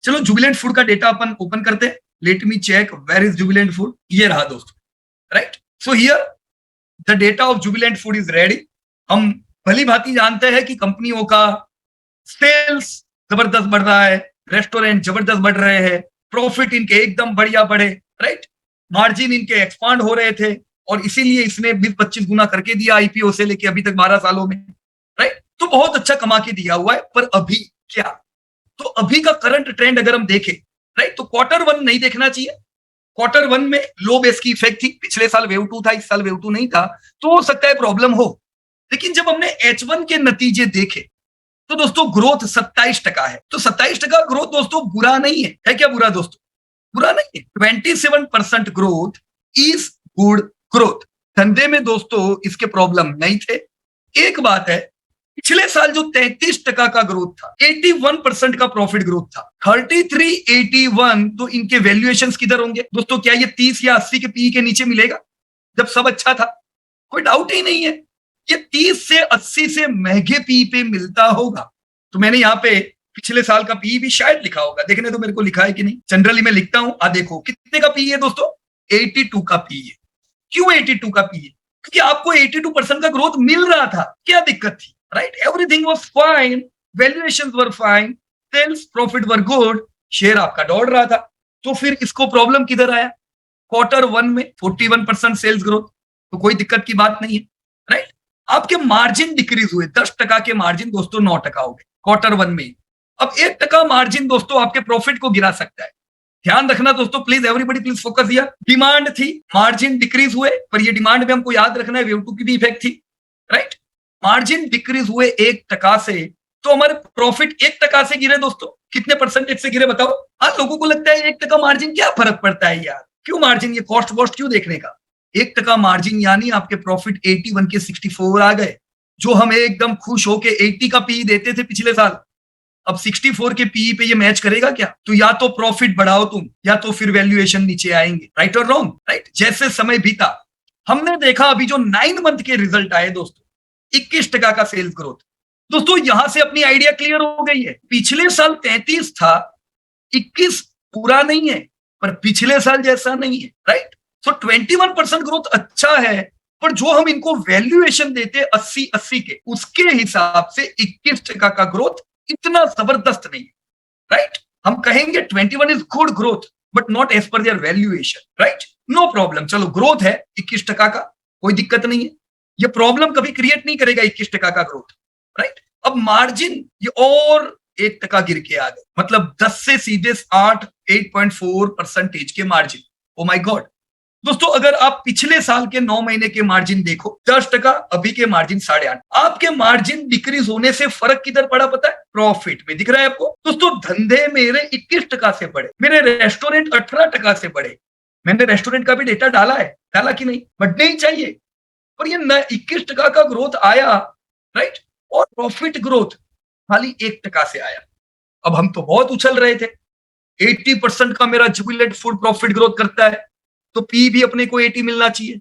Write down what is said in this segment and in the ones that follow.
चलो जुबिलेंट फूड का डेटा अपन ओपन करते हैं। Let me check where is Jubilant Food. ये रहा दोस्तों, right. So here the data of Jubilant Food is ready. हम भली भांति जानते हैं कि कंपनियों का सेल्स जबरदस्त बढ़ रहा है, रेस्टोरेंट जबरदस्त बढ़ रहे हैं, प्रॉफिट इनके एकदम बढ़िया बढ़े, राइट। मार्जिन इनके एक्सपांड हो रहे थे और इसीलिए इसने 20-25 गुना करके दिया आईपीओ से लेके अभी तक 12 सालों में, राइट। तो बहुत अच्छा कमा के दिया हुआ है। पर अभी क्या? तो अभी का करंट ट्रेंड अगर हम देखें, राइट, तो क्वार्टर वन नहीं देखना चाहिए। क्वार्टर वन में लो बेस की इफेक्ट थी, पिछले साल वेव टू था, इस साल वेव टू नहीं था, तो हो सकता है प्रॉब्लम हो। लेकिन जब हमने H1 के नतीजे देखे तो दोस्तों ग्रोथ 27% है। तो 27% ग्रोथ दोस्तों बुरा नहीं है क्या बुरा दोस्तों? बुरा नहीं है। 27% ग्रोथ इज गुड ग्रोथ। धंधे में दोस्तों इसके प्रॉब्लम नहीं थे। एक बात है, पिछले साल जो 33% का ग्रोथ था, 81% का प्रॉफिट ग्रोथ था, 33, 81, तो इनके वैल्यूएशन किधर होंगे दोस्तों? क्या ये 30 या 80 के पीई के नीचे मिलेगा जब सब अच्छा था? कोई डाउट ही नहीं है, ये 30 से 80 से महंगे पीई पे मिलता होगा। तो मैंने यहाँ पे पिछले साल का पीई भी शायद लिखा होगा, देखने तो मेरे को लिखा है कि नहीं, जनरली मैं लिखता हूं। देखो कितने का पीई है दोस्तों? 82 का पीई है। क्यों 82 का पीई? क्योंकि आपको 82% का ग्रोथ मिल रहा था। क्या दिक्कत थी? Right, everything was fine, valuations were fine, sales profit were good, share आपका दौड़ रहा था। तो फिर इसको प्रॉब्लम किधर आया? क्वार्टर वन में 41% सेल्स ग्रोथ, तो कोई दिक्कत की बात नहीं है, राइट। आपके मार्जिन डिक्रीज हुए, 10% के मार्जिन दोस्तों 9% हो गए क्वार्टर वन में। अब 1% मार्जिन दोस्तों आपके प्रॉफिट को गिरा सकता है। ध्यान रखना दोस्तों, please everybody please focus here. Demand थी, मार्जिन डिक्रीज हुए, पर ये डिमांड में हमको याद रखना है वेव टू की भी इफेक्ट थी, राइट। मार्जिन डिक्रीज हुए 1% से, तो हमारे प्रॉफिट 1% से गिरे दोस्तों। कितने परसेंटेज से गिरे बताओ? हाँ, लोगों को लगता है 1% मार्जिन क्या फर्क पड़ता है यार, क्यों मार्जिन, ये कॉस्ट वॉस्ट क्यों देखने का। 1% मार्जिन यानी आपके प्रॉफिट 81 के 64 आ गए, जो हम एकदम खुश होके 80 का पीई देते थे पिछले साल। अब 64 के पीई पे ये मैच करेगा क्या? तो या तो प्रॉफिट बढ़ाओ तुम, या तो फिर वैल्यूएशन नीचे आएंगे, राइट और रॉन्ग, राइट। जैसे समय बीता, हमने देखा अभी जो 9 मंथ के रिजल्ट आए दोस्तों, 21% का सेल्स ग्रोथ। दोस्तों यहां से अपनी आइडिया क्लियर हो गई है। पिछले साल 33 था, 21 पूरा नहीं है, पर पिछले साल जैसा नहीं है, राइट। सो 21% ग्रोथ अच्छा है, पर जो हम इनको वैल्यूएशन देते 80 के, उसके हिसाब से 21% का ग्रोथ इतना जबरदस्त नहीं है, राइट। हम कहेंगे 21 is good growth, but not as per their valuation, right. No problem, चलो ग्रोथ है 21% का, कोई दिक्कत नहीं है। ये प्रॉब्लम कभी क्रिएट नहीं करेगा 21% का ग्रोथ, राइट। अब मार्जिन ये और 1% गिर के आ गए, मतलब 10 से सीधे 8.4% के मार्जिन। ओ माय गॉड दोस्तों, अगर आप पिछले साल के 9 महीने के मार्जिन देखो 10%, अभी के मार्जिन 8.5%। आपके मार्जिन डिक्रीज होने से फर्क किधर पड़ा पता है? प्रॉफिट में दिख रहा है आपको दोस्तों। धंधे मेरे 21% से बढ़े, मेरे रेस्टोरेंट 18% से बढ़े। मैंने रेस्टोरेंट का भी डेटा डाला है, डाला कि नहीं? बढ़ने ही चाहिए, पर ये 21% का ग्रोथ आया, राइट। और प्रॉफिट ग्रोथ खाली 1% से आया। अब हम तो बहुत उछल रहे थे, 80% का मेरा जुबिलेंट फूड प्रॉफिट ग्रोथ करता है, तो पी भी अपने को 80 मिलना चाहिए।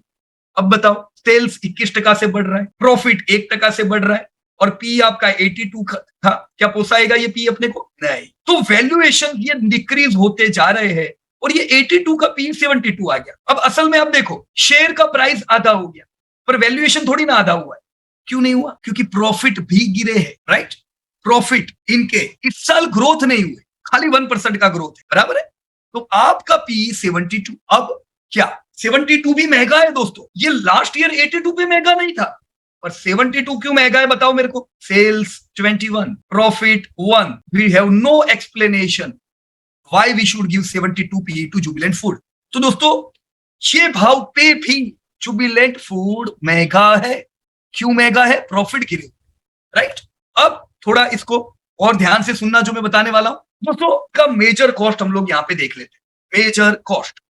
अब बताओ, सेल्स 21% से बढ़ रहा है, प्रॉफिट 1% से बढ़ रहा है, और पी आपका 82 था, क्या पोसाएगा ये पी अपने को? नहीं। तो वैल्यूएशन ये डिक्रीज होते जा रहे हैं, और ये 82 का पी 72 आ गया। अब असल में आप देखो, शेयर का प्राइस आधा हो गया, पर वैल्यूएशन थोड़ी ना आधा हुआ है। क्यों नहीं हुआ? क्योंकि प्रॉफिट भी गिरे हैं, राइट। प्रॉफिट इनके इस साल ग्रोथ नहीं हुए, खाली 1% का ग्रोथ है, बराबर है। तो आपका पी 72, अब क्या 72 भी महंगा है दोस्तों? ये लास्ट ईयर 82 पे महंगा नहीं था, पर 72 क्यों महंगा है बताओ मेरे को? Sales 21, profit 1, we have no explanation why we should give 72 PE to Jubilant Food. तो दोस्तों ये भाव पे भी जुबिलेंट फूड महंगा है। क्यों महंगा है? प्रॉफिट गिरे, राइट। अब थोड़ा इसको और ध्यान से सुनना जो मैं बताने वाला हूं दोस्तों। का मेजर कॉस्ट हम लोग यहां पे देख लेते हैं, मेजर कॉस्ट,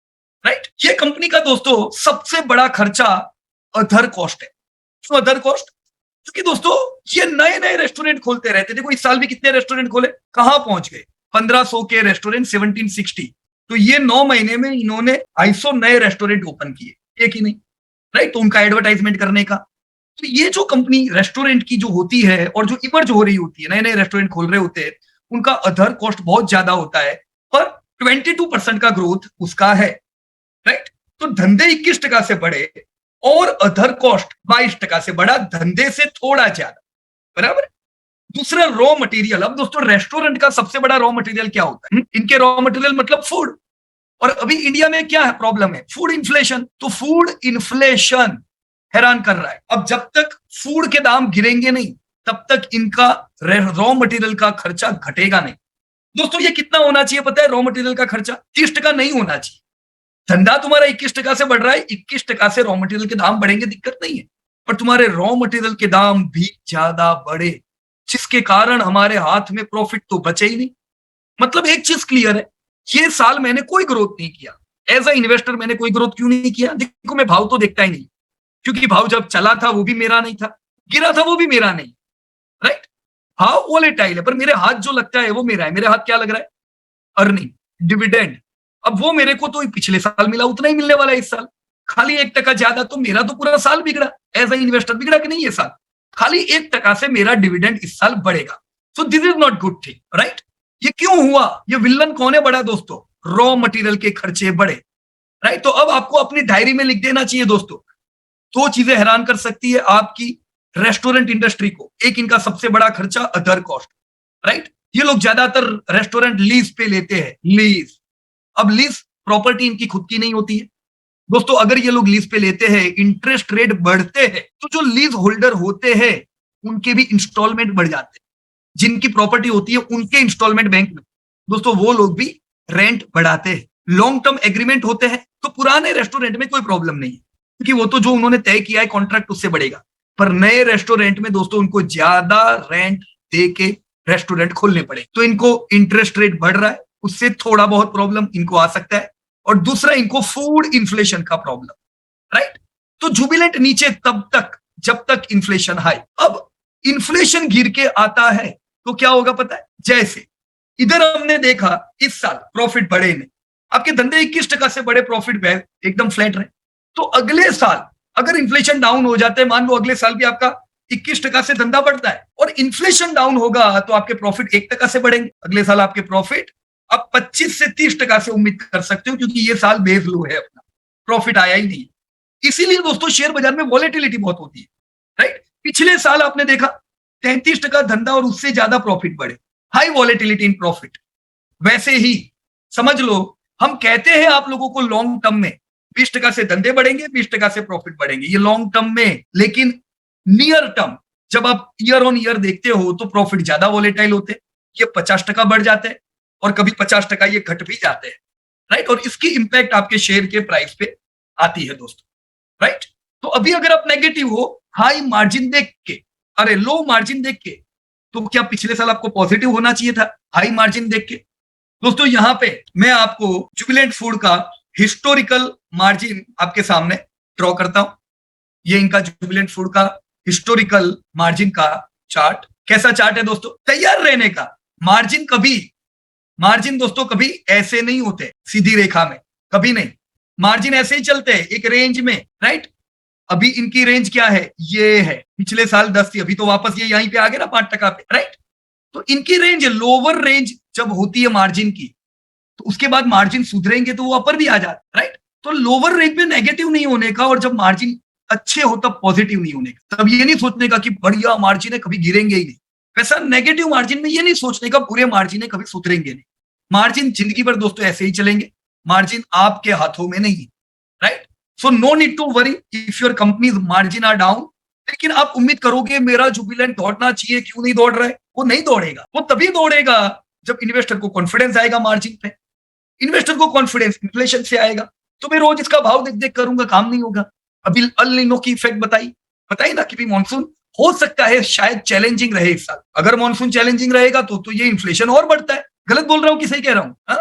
राइट। ये कंपनी का दोस्तों सबसे बड़ा खर्चा अदर कॉस्ट है। क्यों अदर कॉस्ट? क्योंकि दोस्तों ये नए नए रेस्टोरेंट खोलते रहते। देखो इस साल भी कितने रेस्टोरेंट खोले, कहां पहुंच गए? 1500 के रेस्टोरेंट 1760। तो ये 9 महीने में इन्होंने 250 नए रेस्टोरेंट ओपन किए, एक ही नहीं, राइट। तो उनका एडवर्टाइजमेंट करने का, तो ये जो कंपनी रेस्टोरेंट की जो होती है और जो इमर्ज हो रही होती है, नए नए रेस्टोरेंट खोल रहे होते हैं, उनका अदर कॉस्ट बहुत ज्यादा होता है। पर 22% का ग्रोथ उसका है, राइट। तो धंधे 21% से बढ़े और अदर कॉस्ट 22% से बढ़ा, धंधे से थोड़ा ज्यादा, बराबर। दूसरा रॉ मटेरियल। अब दोस्तों रेस्टोरेंट का सबसे बड़ा रॉ मटेरियल क्या होता है? इनके रॉ मटेरियल मतलब फूड। और अभी इंडिया में क्या है प्रॉब्लम है? Food inflation. तो फूड इन्फ्लेशन हैरान कर रहा है। अब जब तक फूड के दाम गिरेंगे नहीं तब तक इनका रॉ मटेरियल का खर्चा घटेगा नहीं। दोस्तों ये कितना होना चाहिए पता है? रॉ मटेरियल का खर्चा 30% नहीं होना चाहिए। धंधा तुम्हारा 21% से बढ़ रहा है, 21% से रॉ मटेरियल के दाम बढ़ेंगे, दिक्कत नहीं है, पर तुम्हारे रॉ मटेरियल के दाम भी ज्यादा बढ़े, जिसके कारण हमारे हाथ में प्रॉफिट तो बचे ही नहीं। मतलब एक चीज क्लियर है, ये साल मैंने कोई ग्रोथ नहीं किया। एज अ इन्वेस्टर मैंने कोई ग्रोथ क्यों नहीं किया? देखो मैं भाव तो देखता ही नहीं, क्योंकि भाव जब चला था वो भी मेरा नहीं था, गिरा था वो भी मेरा नहीं, राइट। भाव वोलेटाइल है पर मेरे हाथ जो लगता है वो मेरा है। मेरे हाथ क्या लग रहा है? Earning, dividend. अब वो मेरे को तो पिछले साल मिला उतना ही मिलने वाला है इस साल। खाली 1% ज्यादा तो मेरा तो पूरा साल बिगड़ा। एज अ इन्वेस्टर बिगड़ा कि नहीं ये साल? खाली 1% से मेरा डिविडेंड इस साल बढ़ेगा। So this is not good thing, right. ये क्यों हुआ? ये विलन कौन है बड़ा दोस्तों? रॉ मटेरियल के खर्चे बढ़े, राइट। तो अब आपको अपनी डायरी में लिख देना चाहिए दोस्तों। दो चीजें हैरान कर सकती है आपकी रेस्टोरेंट इंडस्ट्री को। एक इनका सबसे बड़ा खर्चा अदर कॉस्ट, राइट। ये लोग ज्यादातर रेस्टोरेंट लीज पे लेते हैं, लीज। अब लीज प्रॉपर्टी इनकी खुद की नहीं होती है दोस्तों। अगर ये लोग लीज पे लेते हैं, इंटरेस्ट रेट बढ़ते हैं, तो जो लीज होल्डर होते हैं उनके भी इंस्टॉलमेंट बढ़ जाते हैं। जिनकी प्रॉपर्टी होती है उनके इंस्टॉलमेंट बैंक में दोस्तों वो लोग भी रेंट बढ़ाते हैं। लॉन्ग टर्म एग्रीमेंट होते हैं तो पुराने रेस्टोरेंट में कोई प्रॉब्लम नहीं है, क्योंकि वो तो जो उन्होंने तय किया है कॉन्ट्रैक्ट उससे बढ़ेगा। पर नए रेस्टोरेंट में दोस्तों उनको ज्यादा रेंट दे के रेस्टोरेंट खोलने पड़े, तो इनको इंटरेस्ट रेट बढ़ रहा है, उससे थोड़ा बहुत प्रॉब्लम इनको आ सकता है। और दूसरा इनको फूड इन्फ्लेशन का प्रॉब्लम, राइट। तो जुबिलेंट नीचे तब तक जब तक इन्फ्लेशन हाई। अब इन्फ्लेशन गिर के आता है तो क्या होगा पता है? जैसे इधर हमने देखा इस साल प्रॉफिट बढ़े नहीं, आपके धंधे 21% से बड़े, प्रॉफिट एकदम फ्लैट रहे। तो अगले साल अगर इन्फ्लेशन डाउन हो जाता है, मान लो अगले साल भी आपका 21% से धंधा बढ़ता है और इन्फ्लेशन डाउन होगा तो आपके प्रॉफिट 1% से बढ़ेंगे। अगले साल आपके प्रॉफिट अब 25 से 30% से उम्मीद कर सकते हो, क्योंकि ये साल बेस लो है, अपना प्रॉफिट आया ही नहीं। इसीलिए दोस्तों शेयर बाजार में वॉलेटिलिटी बहुत होती है, राइट। पिछले साल आपने देखा 33% धंधा और उससे ज्यादा प्रॉफिट बढ़े, हाई वॉलेटिलिटी इन प्रॉफिट। वैसे ही समझ लो, हम कहते हैं आप लोगों को लॉन्ग टर्म में 20% से धंधे बढ़ेंगे, 20% से प्रॉफिट बढ़ेंगे, ये लॉन्ग टर्म में। लेकिन नियर टर्म जब आप ईयर ऑन ईयर देखते हो तो प्रॉफिट ज्यादा वॉलेटाइल होते हैं, ये 50% बढ़ जाते हैं और कभी 50% ये घट भी जाते हैं, राइट। और इसकी इंपैक्ट आपके शेयर के प्राइस पे आती है दोस्तों, राइट। तो अभी अगर आप नेगेटिव हो हाई मार्जिन देख के, अरे लो मार्जिन देख के, तो क्या पिछले साल आपको पॉजिटिव होना चाहिए था हाई मार्जिन देख के? दोस्तों यहां पे मैं आपको जुबिलेंट फूड का हिस्टोरिकल मार्जिन आपके सामने ड्रॉ करता हूं। ये इनका जुबिलेंट फूड का हिस्टोरिकल मार्जिन का चार्ट। कैसा चार्ट है दोस्तों? तैयार रहने का। मार्जिन दोस्तों कभी ऐसे नहीं होते सीधी रेखा में, कभी नहीं। मार्जिन ऐसे ही चलते हैं एक रेंज में, राइट। अभी इनकी रेंज क्या है? ये है, पिछले साल 10 थी, अभी तो वापस ये यहीं पे आ गए ना 5% पे, राइट। तो इनकी रेंज, लोअर रेंज जब होती है मार्जिन की, तो उसके बाद मार्जिन सुधरेंगे तो वो अपर भी आ जाता, राइट। तो लोअर रेंज पे नेगेटिव नहीं होने का, और जब मार्जिन अच्छे हो तब पॉजिटिव नहीं होने का। तब ये नहीं सोचने का कि बढ़िया मार्जिन है कभी गिरेंगे ही नहीं। वैसा नेगेटिव मार्जिन में ये नहीं सोचने का बुरे मार्जिन है कभी सुधरेंगे नहीं। मार्जिन जिंदगी भर दोस्तों ऐसे ही चलेंगे, मार्जिन आपके हाथों में नहीं है, right. So no need to worry if your companies margin are down. लेकिन आप उम्मीद करोगे मेरा जुबिलेंट दौड़ना चाहिए, क्यों नहीं दौड़ रहा है? वो नहीं दौड़ेगा। वो तभी दौड़ेगा जब इन्वेस्टर को कॉन्फिडेंस आएगा मार्जिन पे। इन्वेस्टर को कॉन्फिडेंस इन्फ्लेशन से आएगा। तो मैं रोज इसका भाव देख देख करूंगा, काम नहीं होगा। अभी अल नीनो की इफेक्ट बताई ना कि भी मानसून हो सकता है शायद चैलेंजिंग रहे इस साल। अगर मानसून चैलेंजिंग रहेगा तो ये इन्फ्लेशन और बढ़ता है। गलत बोल रहा हूं कि सही कह रहा हूं?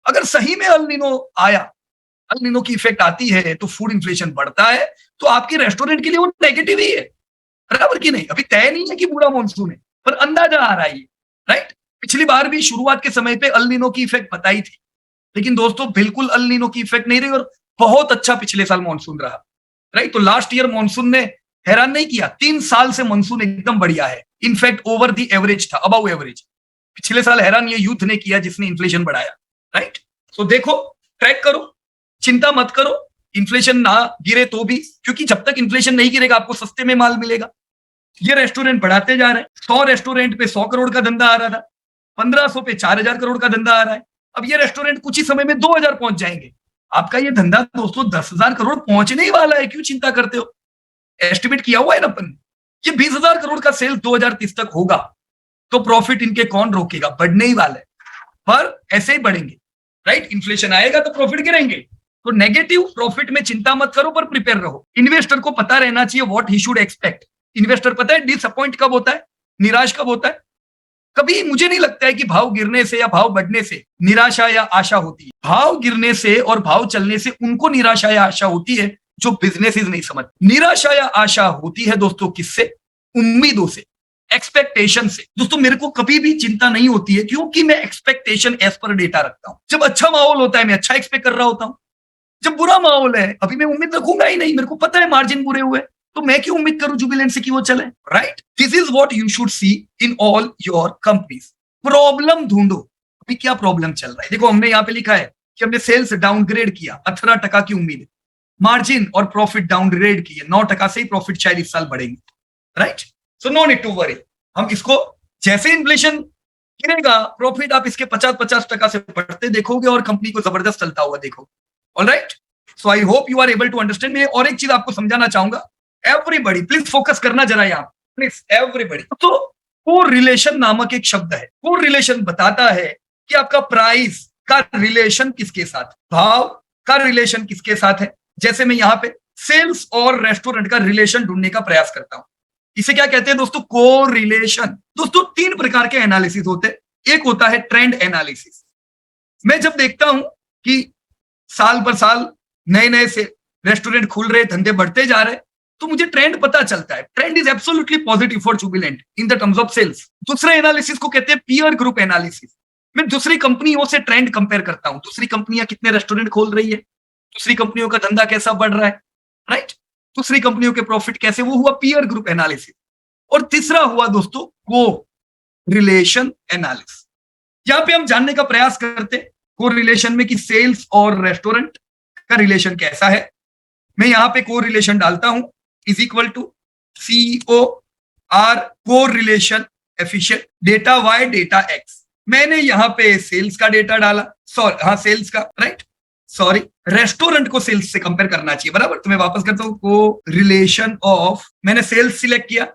अगर सही में अल नीनो आया, अल नीनो की इफेक्ट आती है तो फूड इन्फ्लेशन बढ़ता है, तो आपके रेस्टोरेंट के लिए वो नेगेटिव ही है, बराबर की नहीं? अभी तय नहीं है कि बुरा मानसून है, पर अंदाजा आ रहा है, राइट। पिछली बार भी शुरुआत के समय पे अल नीनो की इफेक्ट बताई थी, लेकिन दोस्तों बिल्कुल अल नीनो की इफेक्ट नहीं रही और बहुत अच्छा पिछले साल मानसून रहा, राइट। तो लास्ट ईयर मानसून ने हैरान नहीं किया। 3 साल से मानसून एकदम बढ़िया है, इनफैक्ट ओवर द एवरेज था, अबव एवरेज। पिछले साल हैरान ये युद्ध ने किया जिसने इन्फ्लेशन बढ़ाया, राइट। सो देखो, ट्रैक करो, चिंता मत करो, इन्फ्लेशन ना गिरे तो भी, क्योंकि जब तक इन्फ्लेशन नहीं गिरेगा आपको सस्ते में माल मिलेगा। ये रेस्टोरेंट बढ़ाते जा रहे हैं, 100 रेस्टोरेंट पे 100 करोड़ का धंधा आ रहा था, 1500 पे 4000 करोड़ का धंधा आ रहा है। अब ये रेस्टोरेंट कुछ ही समय में 2000 पहुंच जाएंगे। आपका ये धंधा दोस्तों 10,000 करोड़ पहुंचने ही वाला है, क्यों चिंता करते हो? एस्टिमेट किया हुआ है ना अपन, ये 20,000 करोड़ का सेल 2030 तक होगा, तो प्रॉफिट इनके कौन रोकेगा? बढ़ने ही वाले, पर ऐसे ही बढ़ेंगे, राइट। इन्फ्लेशन आएगा तो प्रॉफिट गिरेंगे, तो नेगेटिव प्रॉफिट में चिंता मत करो, पर प्रिपेयर रहो। इन्वेस्टर को पता रहना चाहिए what he should expect. Investor पता है डिसअपॉइंट कब होता है, निराश कब होता है? कभी मुझे नहीं लगता है कि भाव गिरने से या भाव बढ़ने से निराशा या आशा होती है। भाव गिरने से और भाव चलने से उनको निराशा या आशा होती है जो बिजनेसेस नहीं समझ। निराशा या आशा होती है दोस्तों किससे? उम्मीदों से, एक्सपेक्टेशन से। दोस्तों मेरे को कभी भी चिंता नहीं होती है, क्योंकि मैं एक्सपेक्टेशन एज पर डेटा रखता हूं। जब अच्छा माहौल होता है मैं अच्छा एक्सपेक्ट कर रहा होता हूं, जब बुरा माहौल है अभी मैं उम्मीद रखूंगा ही नहीं। मेरे को पता है मार्जिन बुरे हुए, तो मैं क्यों उम्मीद करूं जुबिलेंट से कि वो चले, right. This is what you should see in all your companies. Problem ढूंढो, अभी क्या प्रॉब्लम चल रहा है। देखो हमने यहाँ पे लिखा है कि हमने सेल्स डाउनग्रेड किया, 18% की उम्मीद है। मार्जिन और प्रॉफिट डाउनग्रेड किए, 9% से ही प्रॉफिट शायद इस साल बढ़ेंगे, right. So no need to worry. हम इसको जैसे इन्फ्लेशन गिरेगा प्रॉफिट आप इसके 50-50% से बढ़ते देखोगे और कंपनी को जबरदस्त चलता हुआ देखोगे। Alright, so I hope you are able to understand. मैं और एक चीज आपको समझाना चाहूंगा, एवरीबॉडी प्लीज फोकस करना जरा यहाँ, प्लीज एवरीबॉडी। तो कोर रिलेशन नामक एक शब्द है। कोर रिलेशन बताता है कि आपका प्राइस का रिलेशन किसके साथ, भाव का रिलेशन किसके साथ है। जैसे मैं यहाँ पे सेल्स और रेस्टोरेंट का रिलेशन ढूंढने का प्रयास करता हूं, इसे क्या कहते हैं दोस्तों? Core relation. दोस्तों 3 प्रकार के एनालिसिस होते हैं। एक होता है ट्रेंड एनालिसिस। मैं जब देखता हूं कि साल पर साल नए नए से रेस्टोरेंट खुल रहे, धंधे बढ़ते जा रहे, तो मुझे ट्रेंड पता चलता है। Trend is absolutely positive for Jubilant in the terms of sales. दूसरे एनालिसिस को कहते हैं पीयर ग्रुप एनालिसिस। मैं दूसरी कंपनियों से ट्रेंड कंपेयर करता हूं, दूसरी कंपनियां कितने रेस्टोरेंट खोल रही है, दूसरी कंपनियों का धंधा कैसा बढ़ रहा है, राइट। दूसरी कंपनियों के प्रॉफिट कैसे, वो हुआ पीयर ग्रुप एनालिसिस। और तीसरा हुआ दोस्तों को रिलेशन एनालिसिस। यहां पे हम जानने का प्रयास करते हैं को रिलेशन में कि सेल्स और रेस्टोरेंट का रिलेशन कैसा है। मैं यहां पे को रिलेशन डालता हूं is equal to COR, correlation coefficient, data Y data X। मैंने यहां पे सेल्स का डेटा डाला, सॉरी हाँ सेल्स का, राइट, सॉरी रेस्टोरेंट को सेल्स से कंपेयर करना चाहिए, बराबर। तो मैं वापस करता हूं को रिलेशन ऑफ, मैंने सेल्स सिलेक्ट किया,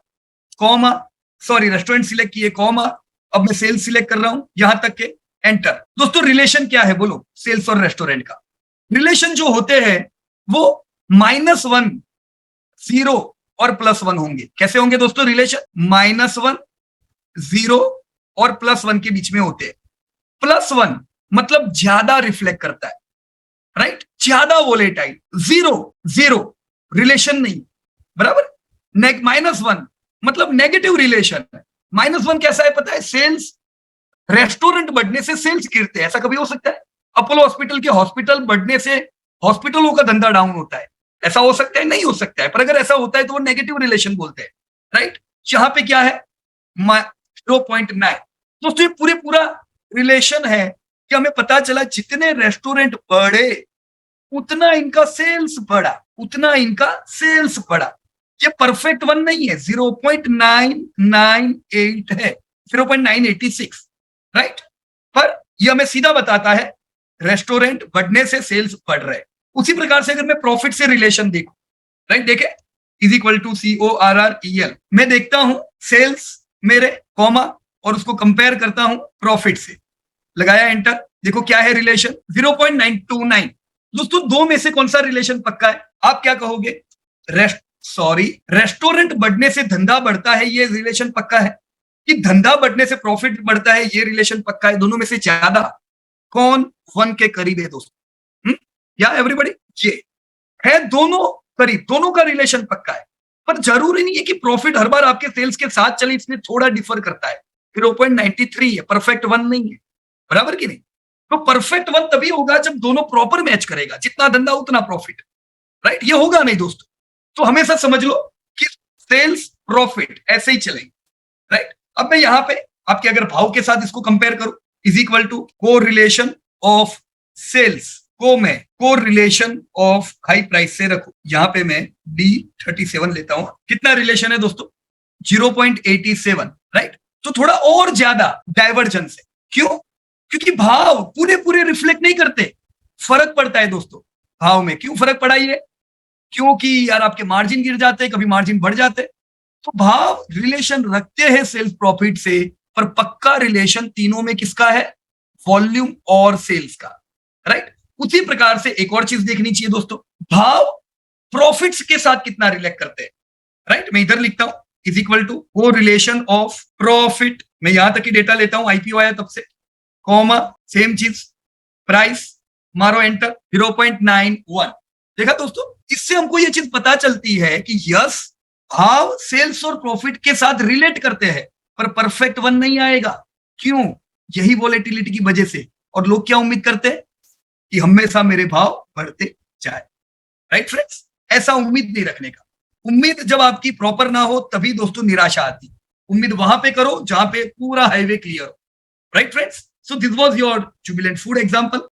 कॉमा, सॉरी रेस्टोरेंट सिलेक्ट किए, कॉमा, अब मैं सेल्स सिलेक्ट कर रहा हूं यहां तक के, एंटर। दोस्तों रिलेशन क्या है बोलो, सेल्स और रेस्टोरेंट का रिलेशन जो होते हैं वो -1, 0 और +1 होंगे। कैसे होंगे दोस्तों रिलेशन? -1, 0 और +1 के बीच में होते हैं। +1 मतलब ज्यादा रिफ्लेक्ट करता है, राइट, ज्यादा वोलेटाइल। 0 रिलेशन नहीं, बराबर। -1 मतलब नेगेटिव रिलेशन है। -1 कैसा है पता है? सेल्स, रेस्टोरेंट बढ़ने से सेल्स गिरते हैं, ऐसा कभी हो सकता है? अपोलो हॉस्पिटल के हॉस्पिटल बढ़ने से हॉस्पिटलों का धंधा डाउन होता है, ऐसा हो सकता है? नहीं हो सकता है। पर अगर ऐसा होता है तो वो नेगेटिव रिलेशन बोलते हैं, राइट। यहां पे क्या है? 0.9। दोस्तों ये पूरा रिलेशन है कि हमें पता चला जितने रेस्टोरेंट बढ़े उतना इनका सेल्स बढ़ा, उतना इनका सेल्स बढ़ा। ये परफेक्ट 1 नहीं है, 0.998 है, 0.986, राइट। पर यह हमें सीधा बताता है रेस्टोरेंट बढ़ने से सेल्स बढ़ रहे। उसी प्रकार से अगर मैं प्रॉफिट से रिलेशन देखूं, राइट, देखे इज इक्वल टू CORREL, मैं देखता हूं सेल्स मेरे, कॉमा, और उसको कंपेयर करता हूं प्रॉफिट से, लगाया एंटर। देखो क्या है रिलेशन? 0.929। दोस्तों 2 में से कौन सा रिलेशन पक्का है? आप क्या कहोगे? रेस्टोरेंट बढ़ने से धंधा बढ़ता है, ये रिलेशन पक्का है, कि धंधा बढ़ने से प्रॉफिट बढ़ता है, ये रिलेशन पक्का है। दोनों में से ज्यादा कौन 1 के करीब है दोस्तों? या एवरीबॉडी? ये है दोनों करीब, दोनों का रिलेशन पक्का है। पर जरूरी नहीं है कि प्रॉफिट हर बार आपके सेल्स के साथ चले, इसमें थोड़ा डिफर करता है। 0.93 है, परफेक्ट 1 नहीं है, बराबर की नहीं। तो परफेक्ट 1 तभी होगा जब दोनों प्रॉपर मैच करेगा, जितना धंधा उतना प्रॉफिट, राइट। ये होगा नहीं दोस्तों। तो हमेशा समझ लो कि सेल्स प्रॉफिट ऐसे ही चलेंगे, राइट। अब मैं यहां पे आपके अगर भाव के साथ इसको कंपेयर करूं, इज इक्वल टू को रिलेशन ऑफ सेल्स को मैं core relation of high price से रखूं, यहां पे मैं D37 लेता हूं। कितना रिलेशन है दोस्तों? 0.87, राइट। तो थोड़ा और ज्यादा डाइवर्जेंस है। क्यों? क्योंकि भाव पूरे पूरे रिफ्लेक्ट नहीं करते, फर्क पड़ता है दोस्तों भाव में। क्यों फर्क पड़ा ये? क्योंकि यार आपके मार्जिन गिर जाते हैं, कभी मार्जिन बढ़ जाते हैं। तो भाव रिलेशन रखते हैं सेल्स प्रॉफिट से, पर पक्का रिलेशन तीनों में किसका है? वॉल्यूम और सेल्स का, राइट। उसी प्रकार से एक और चीज देखनी चाहिए दोस्तों, भाव प्रॉफिट्स के साथ कितना रिलेट करते हैं, राइट। मैं इधर लिखता हूं इज इक्वल टू को रिलेशन ऑफ प्रॉफिट, मैं यहां तक की डेटा लेता हूं, आईपीओ आया तब से, कॉमा सेम चीज प्राइस, मारो एंटर, 0.91। देखा दोस्तों, इससे हमको ये चीज पता चलती है कि यस, भाव सेल्स और प्रॉफिट के साथ रिलेट करते हैं, पर परफेक्ट वन नहीं आएगा। क्यों? यही वॉलेटिलिटी की वजह से। और लोग क्या उम्मीद करते हैं कि हमेशा मेरे भाव बढ़ते जाए, राइट फ्रेंड्स। ऐसा उम्मीद नहीं रखने का। उम्मीद जब आपकी प्रॉपर ना हो तभी दोस्तों निराशा आती। उम्मीद वहां पे करो जहां पे पूरा हाईवे क्लियर हो, right friends. So this was your Jubilant food example.